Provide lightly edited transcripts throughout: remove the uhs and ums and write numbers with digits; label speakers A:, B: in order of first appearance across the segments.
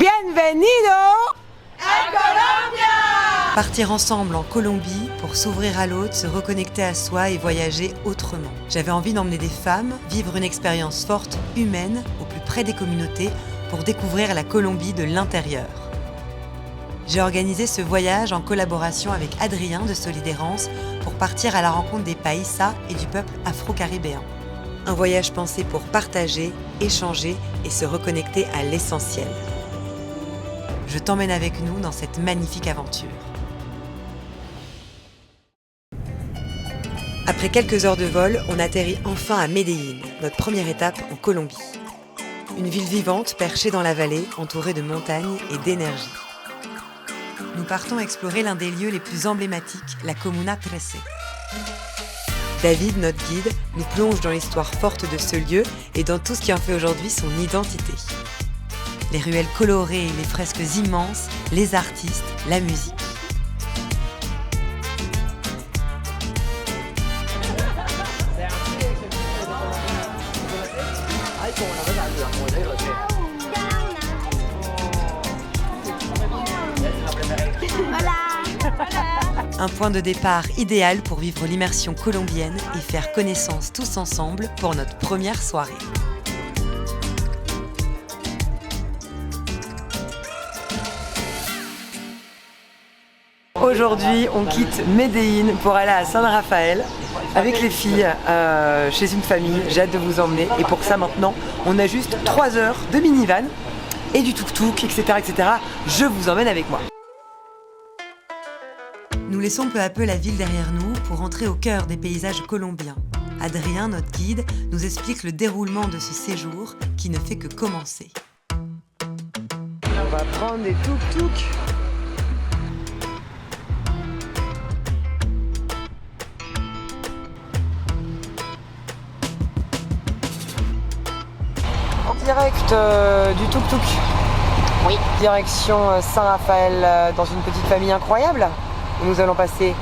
A: Bienvenido
B: à Colombia!
C: Partir ensemble en Colombie pour s'ouvrir à l'autre, se reconnecter à soi et voyager autrement. J'avais envie d'emmener des femmes vivre une expérience forte, humaine, au plus près des communautés pour découvrir la Colombie de l'intérieur. J'ai organisé ce voyage en collaboration avec Adrien de Solidérance pour partir à la rencontre des païssas et du peuple afro-caribéen. Un voyage pensé pour partager, échanger et se reconnecter à l'essentiel. Je t'emmène avec nous dans cette magnifique aventure. Après quelques heures de vol, on atterrit enfin à Medellín, notre première étape en Colombie. Une ville vivante perchée dans la vallée, entourée de montagnes et d'énergie. Nous partons explorer l'un des lieux les plus emblématiques, la Comuna 13. David, notre guide, nous plonge dans l'histoire forte de ce lieu et dans tout ce qui en fait aujourd'hui son identité. Les ruelles colorées, les fresques immenses, les artistes, la musique. Un point de départ idéal pour vivre l'immersion colombienne et faire connaissance tous ensemble pour notre première soirée. Aujourd'hui, on quitte Medellín pour aller à San Rafael avec les filles chez une famille. J'ai hâte de vous emmener. Et pour ça, maintenant, on a juste 3 heures de minivan et du tuk-tuk, etc., etc. Je vous emmène avec moi. Nous laissons peu à peu la ville derrière nous pour entrer au cœur des paysages colombiens. Adrien, notre guide, nous explique le déroulement de ce séjour qui ne fait que commencer.
A: On va prendre des tuk-tuk. En direct du tuk-tuk. Oui. Direction Saint-Raphaël dans une petite famille incroyable. Nous allons passer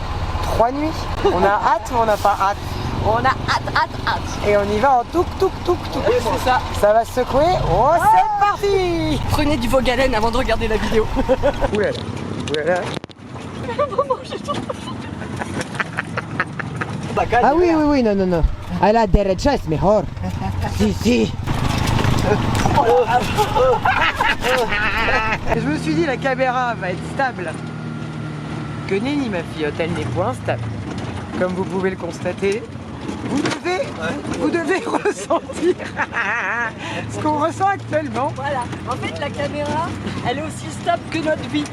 A: 3 nuits. On a hâte ou on n'a pas hâte?
B: On a hâte.
A: Et on y va en tuk-tuk.
B: Oui, c'est ça.
A: Ça va se secouer. Oh, c'est parti!
B: Prenez du Vogalen avant de regarder la vidéo.
A: Oulala. Ah oui, non. A la derecha es mejor. Si. Je me suis dit la caméra va être stable. Que nenni ma fille, elle n'est point stable. Comme vous pouvez le constater, vous devez ressentir ce qu'on ressent actuellement.
B: Voilà, en fait la caméra, elle est aussi stable que notre vie.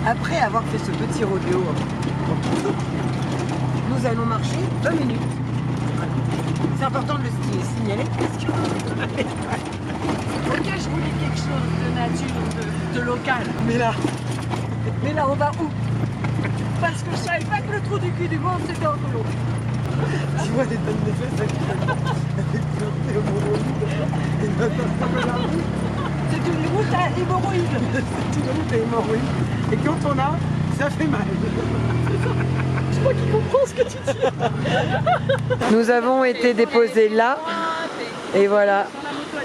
A: Après avoir fait ce petit rodéo, nous allons marcher 20 minutes. C'est important de le signaler parce que...
B: Ok, je voulais quelque chose de nature, de local. Mais là, on va où? Parce que je savais pas que le trou du cul du monde c'était en Colombie.
A: Tu vois des tonnes de fesses avec
B: C'est une route à hémorroïdes.
A: C'est une route à hémorroïdes. Et quand on a, ça fait mal.
B: Je crois qu'il comprend ce que tu dis.
A: Nous avons été déposés là. Et voilà,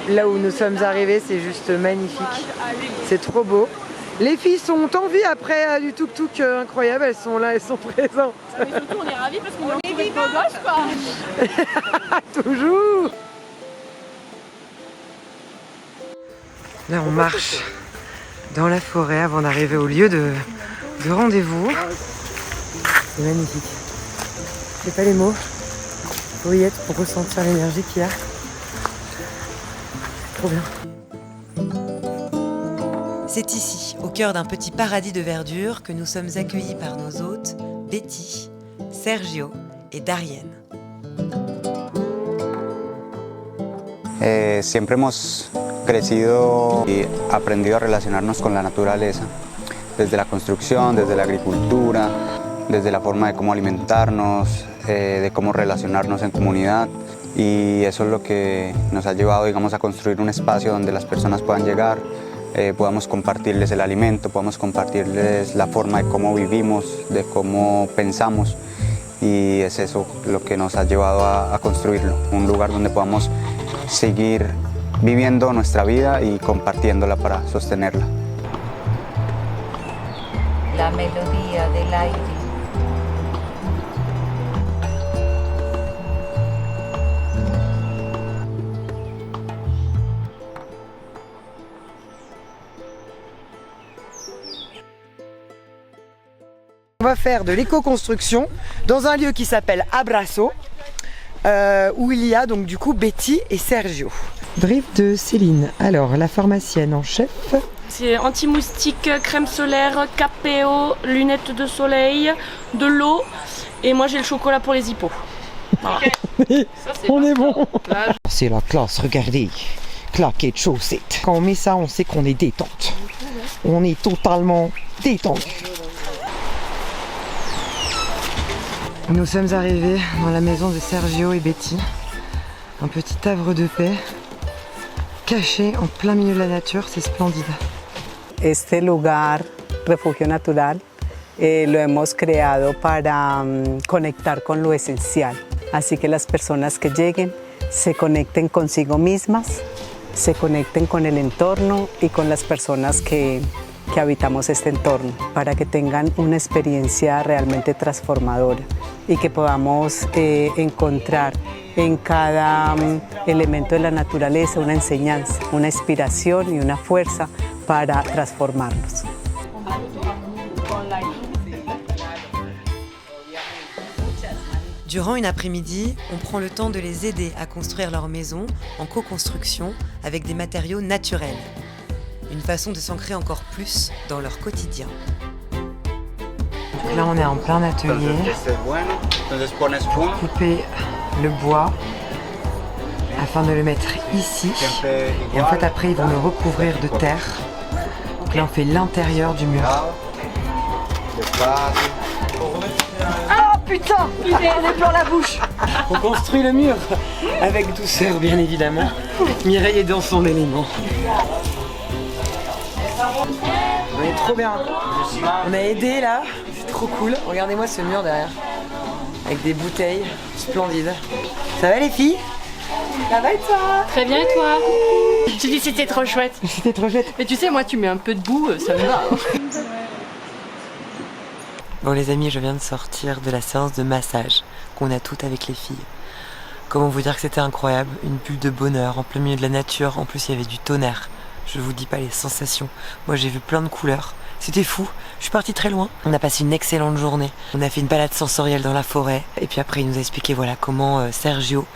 A: là où nous sommes arrivés, c'est juste magnifique. C'est trop beau. Les filles sont en vie après du tuk-tuk incroyable, elles sont là, elles sont présentes.
B: Mais surtout on est ravis parce qu'on est entourés de beaux gosses quoi.
A: Toujours. Là on marche dans la forêt avant d'arriver au lieu de rendez-vous. C'est magnifique. Je sais pas les mots. Faut y être pour ressentir l'énergie qu'il y a. Trop bien.
C: C'est ici, au cœur d'un petit paradis de verdure, que nous sommes accueillis par nos hôtes, Betty, Sergio et Darienne.
D: Siempre hemos crecido y aprendido a relacionarnos con la naturaleza, desde la construcción, desde la agricultura, desde la forma de cómo alimentarnos, de cómo relacionarnos en comunidad. Y eso es lo que nos ha llevado, digamos, a construir un espacio donde las personas puedan llegar, podamos compartirles el alimento, podamos compartirles la forma de cómo vivimos, de cómo pensamos, y es eso lo que nos ha llevado a construirlo, un lugar donde podamos seguir viviendo nuestra vida y compartiéndola para sostenerla.
E: La melodía del aire.
A: On va faire de l'éco-construction dans un lieu qui s'appelle Abraço, où il y a donc du coup Betty et Sergio. Brief de Céline. Alors, la pharmacienne en chef.
F: C'est anti-moustique, crème solaire, KPO, lunettes de soleil, de l'eau et moi j'ai le chocolat pour les hippos. Voilà.
A: On est bon. C'est la classe, regardez. Claquettes, chaussettes. Quand on met ça, on sait qu'on est détente. On est totalement détente. Nous sommes arrivés dans la maison de Sergio et Betty. Un petit havre de paix, caché en plein milieu de la nature, c'est splendide.
G: Este lugar, refugio natural, lo hemos creado para conectar con lo esencial. Así que las personas que lleguen se conecten consigo mismas, se conecten con el entorno y con las personas que habitamos este entorno, para que tengan una experiencia realmente transformadora y que podamos encontrar en cada elemento de la naturaleza una enseñanza, una inspiración y una fuerza para transformarnos.
C: Durant une après-midi, on prend le temps de les aider à construire leur maison en co-construction avec des matériaux naturels. Une façon de s'ancrer encore plus dans leur quotidien.
A: Donc là on est en plein atelier, couper le bois afin de le mettre ici. Et en fait après ils vont le recouvrir de terre. Donc là on fait l'intérieur du mur. Ah putain, il est plein la bouche. On construit le mur avec douceur bien évidemment. Mireille est dans son élément. On est trop bien. On a aidé là, c'est trop cool. Regardez-moi ce mur derrière. Avec des bouteilles splendides. Ça va les filles? Ça va et toi?
F: Très bien et toi? Tu dis c'était trop chouette.
A: C'était trop chouette.
F: Mais tu sais moi tu mets un peu de boue, ça me va.
C: Bon les amis, je viens de sortir de la séance de massage qu'on a toutes avec les filles. Comment vous dire que c'était incroyable, une bulle de bonheur en plein milieu de la nature, en plus il y avait du tonnerre. Je vous dis pas les sensations, moi j'ai vu plein de couleurs, c'était fou, je suis partie très loin. On a passé une excellente journée, on a fait une balade sensorielle dans la forêt, et puis après il nous a expliqué voilà comment Sergio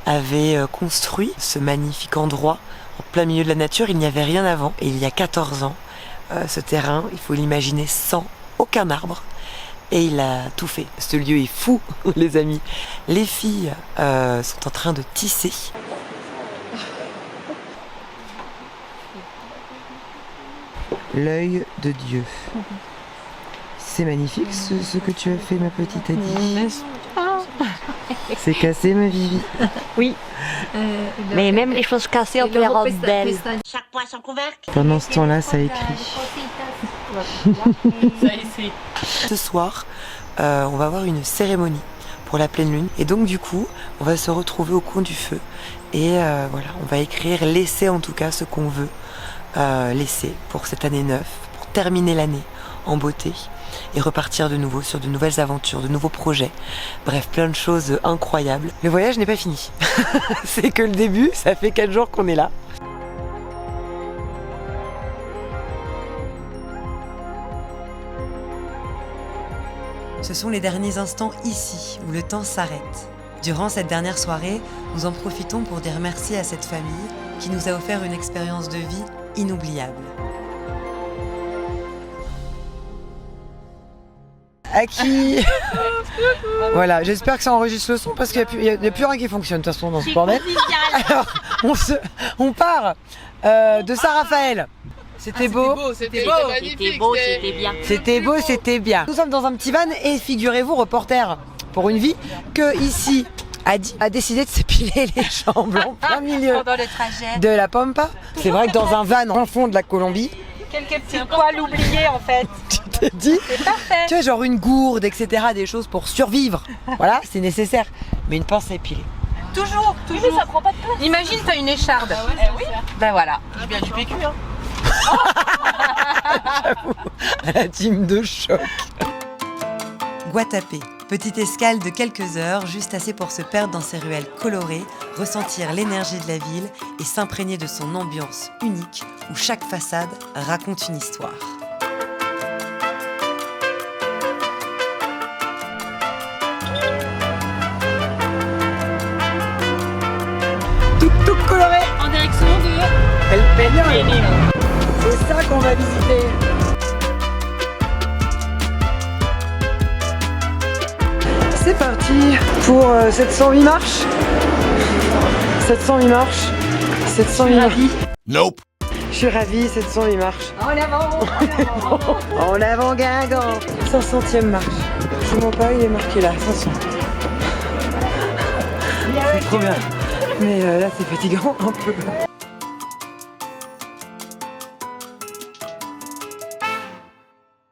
C: avait construit ce magnifique endroit en plein milieu de la nature, il n'y avait rien avant, et il y a 14 ans, ce terrain, il faut l'imaginer sans aucun arbre. Et il a tout fait. Ce lieu est fou, les amis. Les filles sont en train de tisser.
A: L'œil de Dieu. C'est magnifique ce que tu as fait, ma petite Adi. C'est cassé, ma Vivi.
H: Oui. Mais même les choses cassées, on peut les rendre belles.
E: Chaque poisson couvercle.
A: Pendant ce temps-là, ça écrit.
C: Ce soir, on va avoir une cérémonie pour la pleine lune. Et donc du coup, on va se retrouver au coin du feu. Et voilà, on va écrire, laisser en tout cas ce qu'on veut laisser pour cette année neuve, pour terminer l'année en beauté et repartir de nouveau sur de nouvelles aventures, de nouveaux projets. Bref, plein de choses incroyables. Le voyage n'est pas fini. C'est que le début, ça fait 4 jours qu'on est là. Ce sont les derniers instants ici, où le temps s'arrête. Durant cette dernière soirée, nous en profitons pour dire merci à cette famille qui nous a offert une expérience de vie inoubliable.
A: À qui? Voilà, j'espère que ça enregistre le son parce qu'il n'y a plus rien qui fonctionne de toute façon dans ce bordel. Alors, on part de Saint-Raphaël. C'était beau.
F: C'était beau, c'était bien.
A: C'était beau, c'était bien. Nous sommes dans un petit van et figurez-vous, reporter pour une vie, que ici, Adi a décidé de s'épiler les jambes en plein milieu
E: Pendant le trajet.
A: de la Pampa. C'est vrai que dans un van en fond de la Colombie,
E: Quelques petits poils oubliés en fait.
A: tu t'es dit,
E: C'est parfait.
A: tu vois, genre une gourde, etc., des choses pour survivre. Voilà, c'est nécessaire. Mais une pince à épiler.
H: Toujours.
F: Oui, mais ça prend pas de place.
H: Imagine, t'as une écharde.
F: Oui.
H: Ben voilà.
B: Je viens du PQ, hein.
A: À la team de choc.
C: Guatapé, petite escale de quelques heures, juste assez pour se perdre dans ses ruelles colorées, ressentir l'énergie de la ville et s'imprégner de son ambiance unique où chaque façade raconte une histoire.
A: Tout coloré.
F: En direction de
A: El Peñol.
F: Pénil.
A: C'est ça qu'on va visiter. C'est parti pour 708 marches. 708 marches. 708 marches.
I: Nope.
A: Je suis ravie, 708 marches. En avant. En avant Guingamp. 500e marche. Je ne mens pas, il est marqué là, 500. C'est trop bien. Mais là, c'est fatigant un peu.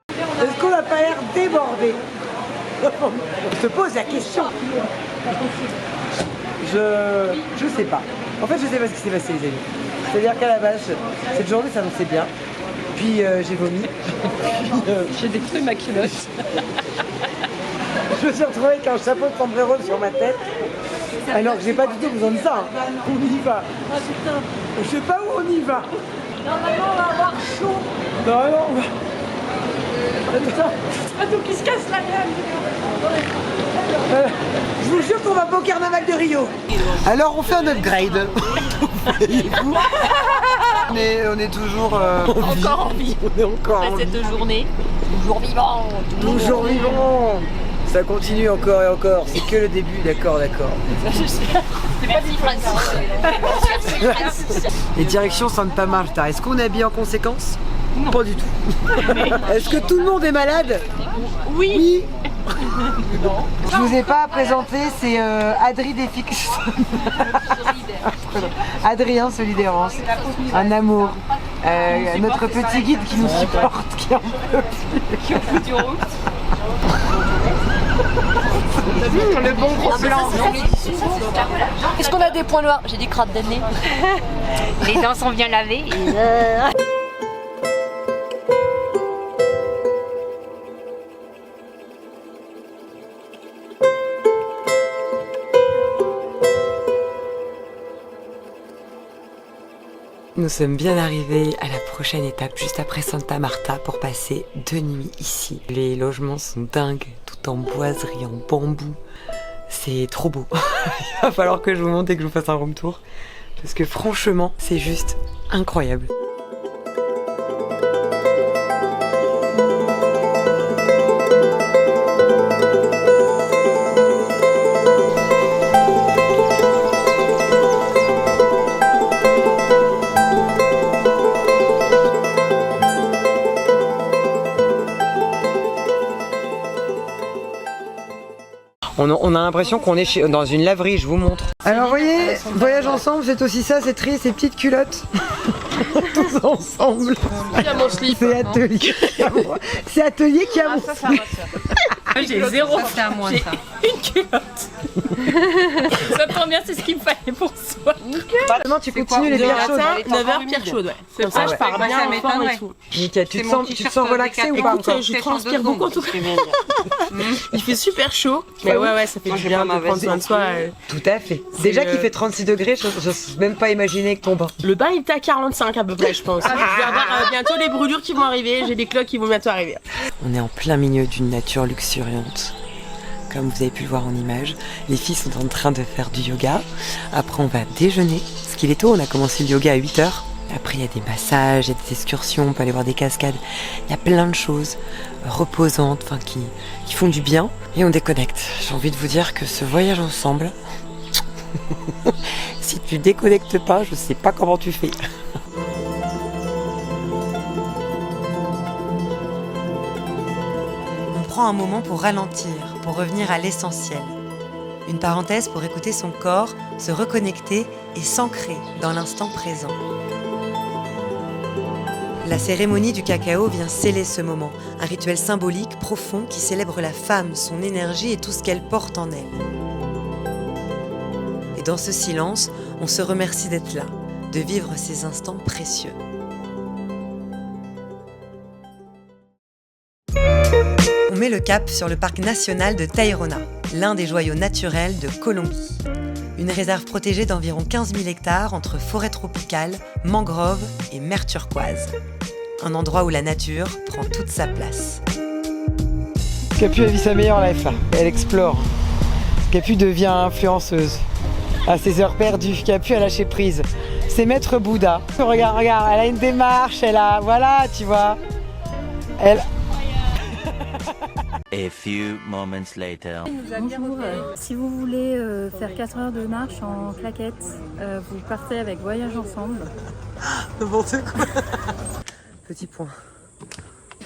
A: Est-ce qu'on n'a pas l'air débordé? Je te pose la question. Je sais pas. En fait, je sais pas ce qui s'est passé, les amis. C'est-à-dire qu'à la base, cette journée s'annonçait bien. Puis j'ai vomi.
F: J'ai détruit ma culotte.
A: Je me suis retrouvé avec un chapeau de sombrero sur ma tête. Alors que j'ai pas du tout besoin de ça. On y va.
B: Ah putain.
A: Je sais pas où on y va.
B: Normalement, on va avoir chaud.
A: Non.
B: Putain. C'est pas tout qui se casse la gueule.
A: Je vous jure qu'on va pas au carnaval de Rio. Alors on fait un upgrade. on est toujours
F: Encore en vie.
A: On est encore en vie.
F: Cette journée. Toujours vivant.
A: Toujours vivant. Ça continue encore et encore. C'est que le début, d'accord.
F: Merci Francis.
A: Et direction Santa Marta. Est-ce qu'on est habillé en conséquence? Non. Pas du tout. Est-ce que tout le monde est malade?
F: Oui.
A: Je vous ai pas présenté, c'est Adri Defix. Adrien Solidérance, un amour. Notre petit guide qui nous supporte, qui en peut plus. Le bon gros blanc.
H: Est-ce qu'on a des points noirs? J'ai des crottes de nez. Les dents sont bien lavées.
C: Nous sommes bien arrivés à la prochaine étape, juste après Santa Marta, pour passer 2 nuits ici. Les logements sont dingues, tout en boiserie, en bambou. C'est trop beau. Il va falloir que je vous montre et que je vous fasse un room tour. Parce que franchement, c'est juste incroyable. On a l'impression qu'on est dans une laverie, je vous montre. Alors vous voyez, voyage ensemble, c'est aussi ça, c'est trier ses petites culottes. Tous ensemble.
F: Il y a mon slip.
A: C'est Atelier. C'est Atelier qui a mon slip.
F: J'ai zéro. C'est à moi ça. Une culotte. Ça tombe bien, c'est ce qu'il me fallait pour soi.
A: Maintenant tu continues les pierres chaudes.
F: 9h, pierre chaude, ouais. C'est pour ça que je pars bien en forme et tout.
A: Nickel, tu te sens relaxé ou pas encore?
F: Je transpire beaucoup en tout cas. Il fait super chaud. Mais ouais, ça fait du bien de prendre soin de soi.
A: Tout à fait. Déjà qu'il fait 36 degrés, je n'ose même pas imaginer que ton bain.
F: Le bain il était à 45 à peu près, je pense. Je vais avoir bientôt les brûlures qui vont arriver, j'ai des cloques qui vont bientôt arriver.
C: On est en plein milieu d'une nature luxuriante. Comme vous avez pu le voir en image, les filles sont en train de faire du yoga. Après on va déjeuner, parce qu'il est tôt, on a commencé le yoga à 8h. Après il y a des massages, il y a des excursions, on peut aller voir des cascades. Il y a plein de choses reposantes, enfin qui font du bien. Et on déconnecte. J'ai envie de vous dire que ce voyage ensemble, si tu déconnectes pas, je sais pas comment tu fais. On prend un moment pour ralentir, pour revenir à l'essentiel. Une parenthèse pour écouter son corps, se reconnecter et s'ancrer dans l'instant présent. La cérémonie du cacao vient sceller ce moment, un rituel symbolique profond qui célèbre la femme, son énergie et tout ce qu'elle porte en elle. Et Dans ce silence, on se remercie d'être là, de vivre ces instants précieux. On met le cap sur le parc national de Tayrona, l'un des joyaux naturels de Colombie. Une réserve protégée d'environ 15 000 hectares entre forêt tropicale, mangroves et mer turquoise. Un endroit où la nature prend toute sa place.
A: Capu a vu sa meilleure life là, elle explore. Capu devient influenceuse. À ses heures perdues, Capu a lâché prise. C'est Maître Bouddha. Regarde, regarde, elle a une démarche, elle a... Voilà, tu vois. Elle...
I: A few moments later.
J: Bonjour, si vous voulez faire 4 heures de marche en claquettes, vous partez avec Voyage Ensemble.
A: N'importe quoi. Petit point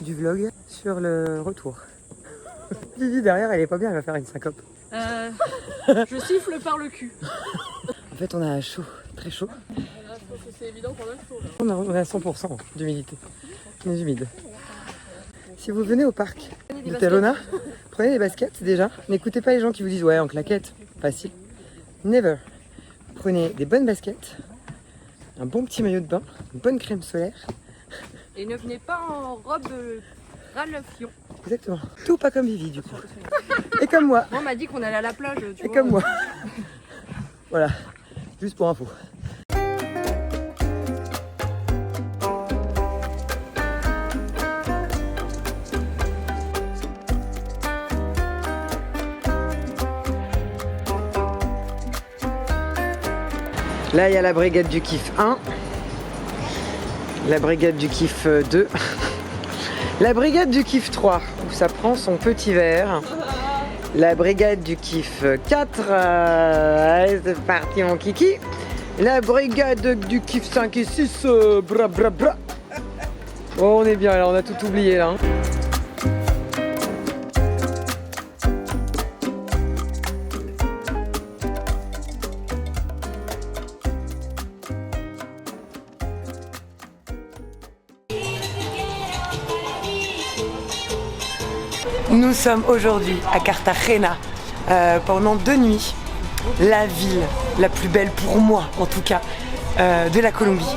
A: du vlog sur le retour. Vivi derrière, elle est pas bien, elle va faire une syncope.
F: Je siffle par le cul.
A: En fait, on a chaud, très chaud.
F: Je pense que c'est évident qu'on a chaud là.
A: On a 100% d'humidité. On est humide. Si vous venez au parc de Tayrona, prenez des baskets déjà. N'écoutez pas les gens qui vous disent ouais en claquette, facile. Never. Prenez des bonnes baskets, un bon petit maillot de bain, une bonne crème solaire.
F: Et ne venez pas en robe ralphion.
A: Exactement. Tout pas comme Vivi du coup. Et comme moi.
F: Moi on m'a dit qu'on allait à la plage. Tu
A: Et
F: vois.
A: comme moi. Voilà. Juste pour info. Là, il y a la brigade du kiff 1, la brigade du kiff 2, la brigade du kiff 3, où ça prend son petit verre, la brigade du kiff 4, allez, c'est parti mon kiki, la brigade du kiff 5 et 6, bra bra bra. Oh, on est bien là, on a tout oublié là. Hein. Nous sommes aujourd'hui à Cartagena pendant 2 nuits. La ville la plus belle pour moi, en tout cas, de la Colombie.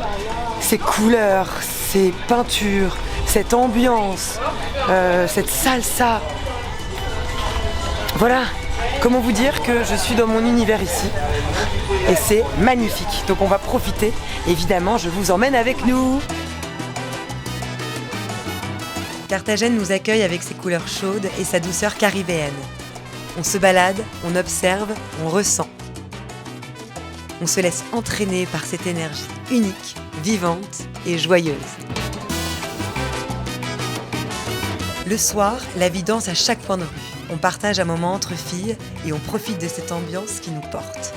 A: Ses couleurs, ses peintures, cette ambiance, cette salsa. Voilà, comment vous dire que je suis dans mon univers ici. Et c'est magnifique. Donc on va profiter. Évidemment, je vous emmène avec nous.
C: Carthagène nous accueille avec ses couleurs chaudes et sa douceur caribéenne. On se balade, on observe, on ressent. On se laisse entraîner par cette énergie unique, vivante et joyeuse. Le soir, la vie danse à chaque point de rue. On partage un moment entre filles et on profite de cette ambiance qui nous porte.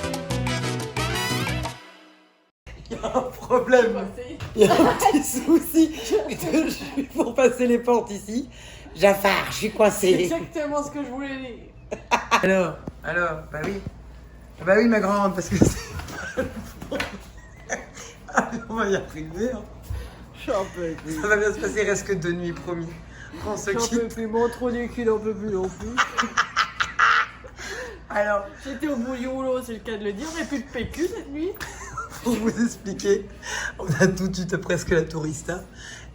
A: Il y a un problème. Il y a un petit souci de jus pour passer les portes ici. Jafar, je suis coincé.
B: C'est exactement ce que je voulais dire.
A: Alors, bah oui. Bah oui, ma grande, parce que c'est... Allez, on va y arriver. Hein. Ça va bien se passer, il reste que 2 nuits, promis. On se
B: J'en
A: quitte.
B: peux plus, mon trou du cul n'en peut plus non plus.
A: Alors,
B: J'étais au bout du rouleau, c'est le cas de le dire, j'ai plus de PQ cette nuit.
A: pour vous expliquer, on a tout de suite presque la tourista.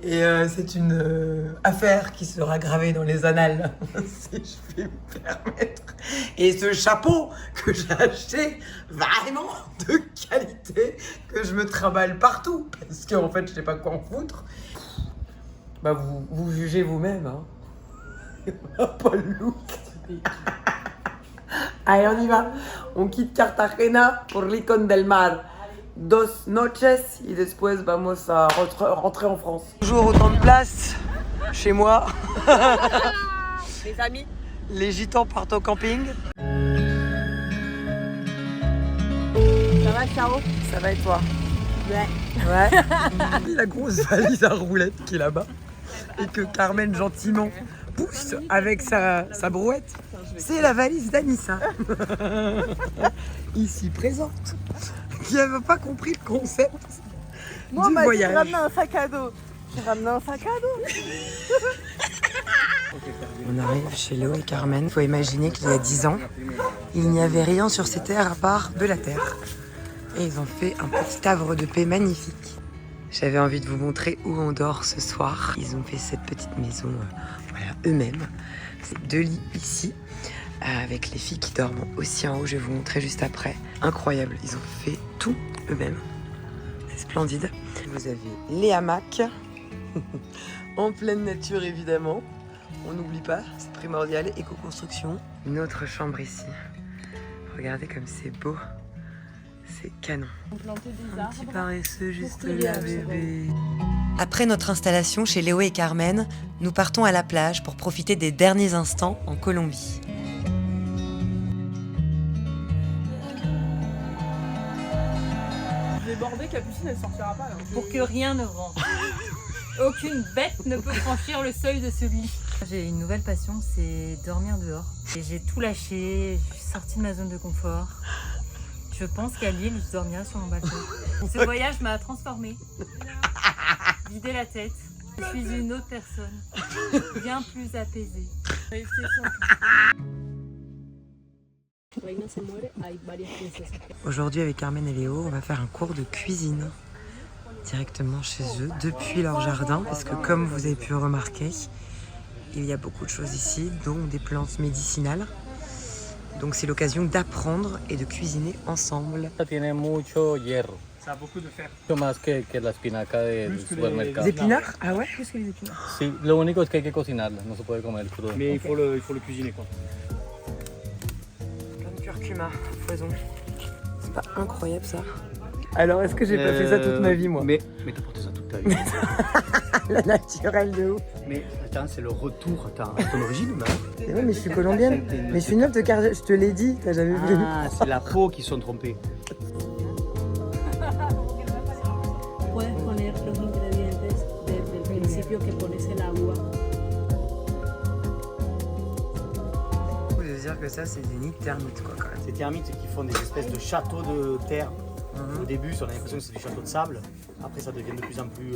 A: Et c'est une affaire qui sera gravée dans les annales, si je puis me permettre. Et ce chapeau que j'ai acheté, vraiment de qualité, que je me trimballe partout, parce qu'en fait, je sais pas quoi en foutre. Bah, vous jugez vous-même, hein. Pas le look. Allez, on y va. On quitte Cartagena pour Rincón del Mar. 2 noches y después vamos a rentrer en France. Toujours autant de place chez moi.
B: Les amis.
A: Les gitans partent au camping.
B: Ça va, Caro?
A: Ça va et toi?
B: Ouais.
A: Ouais. La grosse valise à roulettes qui est là-bas et que Carmen gentiment pousse avec sa brouette. C'est la valise d'Anissa, ici présente, qui n'avait pas compris le concept du voyage.
B: J'ai ramené un sac à dos. J'ai ramené un sac à dos.
A: On arrive chez Léo et Carmen. Il faut imaginer qu'il y a 10 ans, il n'y avait rien sur ces terres à part de la terre. Et ils ont fait un petit havre de paix magnifique. J'avais envie de vous montrer où on dort ce soir. Ils ont fait cette petite maison voilà, eux-mêmes. C'est 2 lits ici, avec les filles qui dorment aussi en haut. Je vais vous montrer juste après. Incroyable, ils ont fait tout eux-mêmes. C'est splendide. Vous avez les hamacs, en pleine nature évidemment. On n'oublie pas, c'est primordial, éco-construction. Une autre chambre ici. Regardez comme c'est beau. C'est canon. Un petit paresseux juste là, bébé.
C: Après notre installation chez Léo et Carmen, nous partons à la plage pour profiter des derniers instants en Colombie.
B: Débordé, Capucine, elle sortira pas là.
J: Pour que rien ne rentre. Aucune bête ne peut franchir le seuil de ce lit. J'ai une nouvelle passion, c'est dormir dehors. Et j'ai tout lâché, je suis sortie de ma zone de confort. Je pense qu'à Lille, je dormirai sur mon balcon. Ce voyage m'a transformée. Vidé la tête. Je suis une autre personne. Bien plus apaisée.
A: Aujourd'hui avec Carmen et Léo, on va faire un cours de cuisine directement chez eux, depuis leur jardin, parce que comme vous avez pu remarquer, il y a beaucoup de choses ici, dont des plantes médicinales. Donc c'est l'occasion d'apprendre et de cuisiner ensemble.
K: Ça tiene mucho hierro.
B: Ça a beaucoup de fer.
K: Mucho más que la espinaca del supermercado.
A: Les épinards? Ah ouais? Plus que les épinards.
K: Sí, lo único es que hay que cocinarla, no se puede comer crudo.
B: Mais il faut le cuisiner quoi.
A: Plein de curcuma, poison. C'est pas incroyable ça? Alors est-ce que j'ai pas fait ça toute ma vie moi?
B: Mais t'as porté ça toute ta vie.
A: La naturelle de ouf.
B: Mais attends, c'est le retour à ton origine là.
A: Mais oui, mais je suis colombienne. Mais je suis une œuvre de carrière, je te l'ai dit, t'as jamais vu.
B: Ah, c'est la peau qui sont trompés.
L: Puedes poner los ingredientes desde el principio que pones el agua.
A: Il faut dire que ça c'est des nids de termites quoi quand même.
B: Ces termites qui font des espèces de châteaux de terre. Au début, on a l'impression que c'est des châteaux de sable. Après, ça devient de plus en plus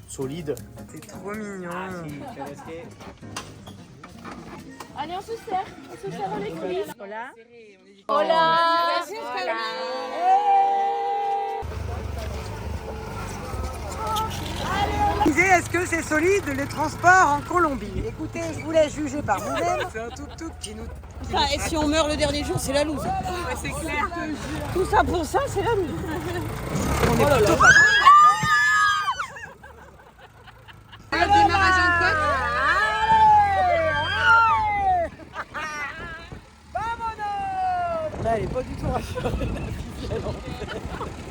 B: solide.
A: C'est trop mignon.
F: Allez, on se sert dans les cuisses.
E: Hola.
F: Hola.
A: Est-ce que c'est solide les transports en Colombie? Écoutez, je vous laisse juger par vous-même. C'est un tuk-tuk qui nous...
L: Enfin, et si on meurt le dernier jour, c'est la loose.
B: Ouais, c'est clair.
L: Tout ça pour ça, c'est la loose.
A: On est plutôt pas...
L: Le démarrage en côte.
A: Là, elle est pas du tout rassurée.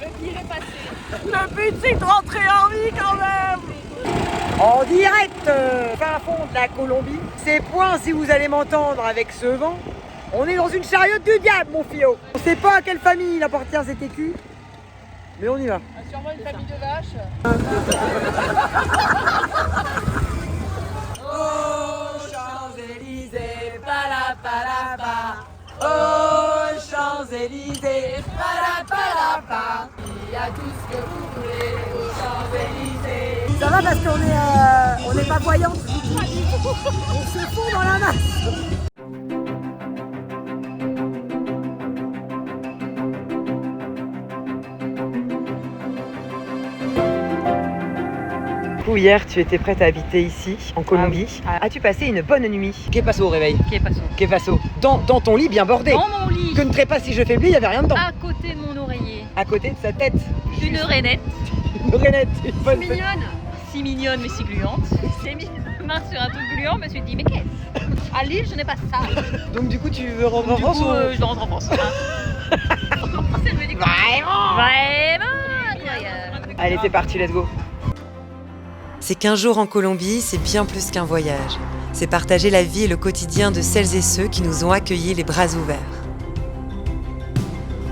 F: Le pire est passé.
A: Le but c'est de rentrer en vie quand même. En direct, fin fond de la Colombie. C'est point si vous allez m'entendre avec ce vent. On est dans une chariote du diable, mon fio. On sait pas à quelle famille il appartient cet écu, mais on y va.
F: Sûrement une famille de vaches.
A: Oh Champs-Élysées, palapalapa. Oh Champs-Élysées, palapalapa. Il y a tout ce que vous voulez aux Champs-Élysées. Ça va parce qu'on n'est pas voyante. On se fond dans la masse. Hier, tu étais prête à habiter ici, en Colombie. As-tu passé une bonne nuit? Qu'est passé au réveil? Qu'est passé? Dans ton lit bien bordé?
H: Dans mon lit.
A: Que ne trépas si je faiblis, il n'y avait rien dedans.
H: À côté de mon oreiller.
A: À côté de sa tête.
H: Une rainette.
A: Une rainette. Une bonne
H: Si mignonne. Si mignonne mais si gluante. J'ai mis ma main sur un truc gluant, je me suis dit mais qu'est-ce? À Lille, je n'ai pas ça.
A: Donc du coup, tu veux rentrer en France ou...
H: je dois rentrer en France. Elle me dit quoi? Vraiment incroyable.
A: Allez, c'est parti, let's go.
C: C'est qu'un jour en Colombie, c'est bien plus qu'un voyage. C'est partager la vie et le quotidien de celles et ceux qui nous ont accueillis les bras ouverts.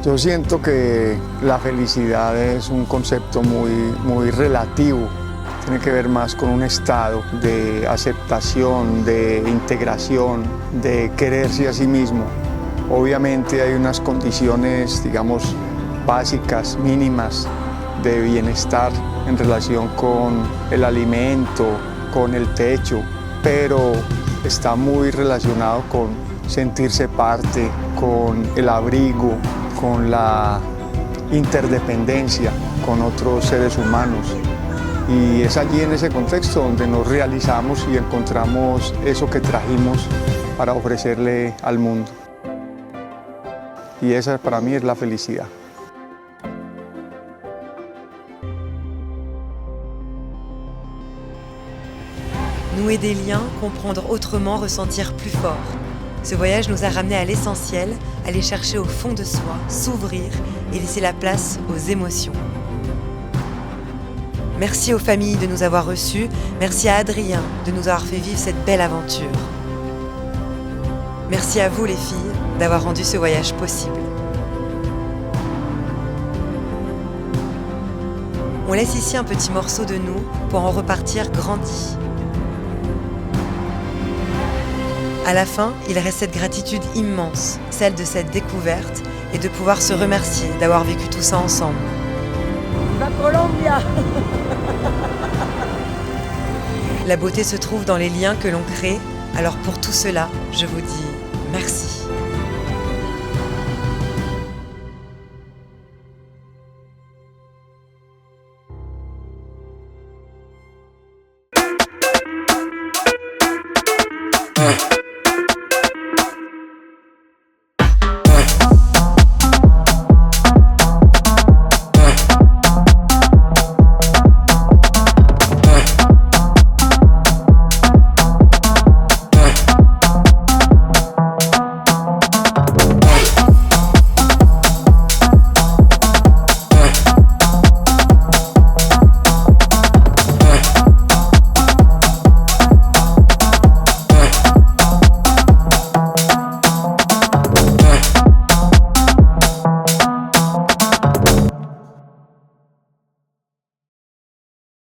M: Yo siento que la felicidad es un concepto muy relativo. Tiene que ver más con un estado de aceptación, de integración, de quererse a sí mismo. Obviamente hay unas condiciones, digamos, básicas, mínimas de bienestar en relación con el alimento, con el techo, pero está muy relacionado con sentirse parte, con el abrigo, con la interdependencia con otros seres humanos. Y es allí en ese contexto donde nos realizamos y encontramos eso que trajimos para ofrecerle al mundo. Y esa para mí es la felicidad.
C: Nouer des liens, comprendre autrement, ressentir plus fort. Ce voyage nous a ramenés à l'essentiel, aller chercher au fond de soi, s'ouvrir et laisser la place aux émotions. Merci aux familles de nous avoir reçus, merci à Adrien de nous avoir fait vivre cette belle aventure. Merci à vous les filles d'avoir rendu ce voyage possible. On laisse ici un petit morceau de nous pour en repartir grandi. À la fin, il reste cette gratitude immense, celle de cette découverte et de pouvoir se remercier d'avoir vécu tout ça ensemble.
B: Viva Colombia!
C: La beauté se trouve dans les liens que l'on crée, alors pour tout cela, je vous dis merci.